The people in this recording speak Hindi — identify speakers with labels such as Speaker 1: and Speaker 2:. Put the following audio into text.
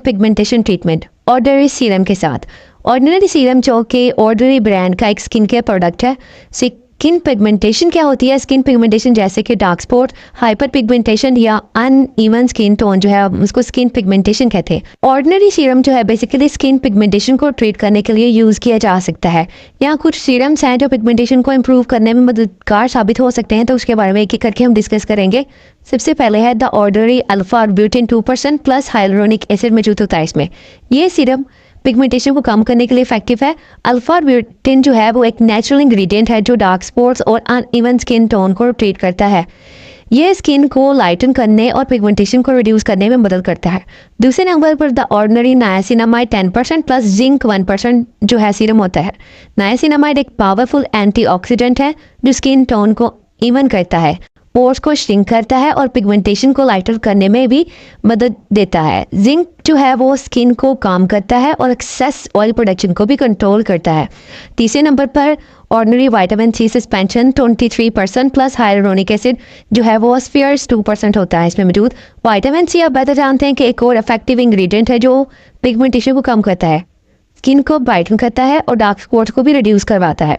Speaker 1: पिगमेंटेशन ट्रीटमेंट ऑर्डिनरी सीरम के साथ। ऑर्डिनरी सीरम जो कि ऑर्डिनरी ब्रांड का एक स्किन केयर प्रोडक्ट है। स्किन पिगमेंटेशन क्या होती है? स्किन पिगमेंटेशन जैसे कि डार्क स्पॉट, हाइपर पिगमेंटेशन या अनइवन स्किन टोन जो है उसको स्किन पिगमेंटेशन कहते हैं। ऑर्डिनरी सीरम जो है बेसिकली स्किन पिगमेंटेशन को ट्रीट करने के लिए यूज़ किया जा सकता है। यहाँ कुछ सीरम्स हैं जो पिगमेंटेशन को इम्प्रूव करने में मददगार साबित हो सकते हैं, तो उसके बारे में एक एक करके हम डिस्कस करेंगे। सबसे पहले है the ordinary alpha butane 2% plus hyaluronic acid मौजूद होता है इसमें। ये सीरम पिगमेंटेशन को कम करने के लिए इफेक्टिव है। अल्फा ब्यूटेन जो है वो एक नेचुरल इंग्रेडिएंट है जो डार्क स्पॉट्स और अनइवन स्किन टोन को ट्रीट करता है। ये स्किन को लाइटन करने और पिगमेंटेशन को रिड्यूस करने में मदद करता है। दूसरे नंबर पर the ordinary niacinamide 10% plus zinc 1% जो है सीरम होता है। नायासिनामाइड एक पावरफुल एंटीऑक्सीडेंट है जो स्किन टोन को इवन करता है, पोर्स को श्रिंक करता है और पिगमेंटेशन को लाइटर करने में भी मदद देता है। जिंक जो है वो स्किन को काम करता है और एक्सेस ऑयल प्रोडक्शन को भी कंट्रोल करता है। तीसरे नंबर पर ordinary vitamin C suspension 23% plus hyaluronic acid जो है वो स्फीयर्स 2% होता है इसमें मौजूद। विटामिन सी आप बेहतर जानते हैं कि एक और इफेक्टिव इंग्रेडिएंट है जो पिगमेंटेशन को कम करता है, स्किन को ब्राइटन करता है और डार्क स्पॉट्स को भी रिड्यूस करवाता है।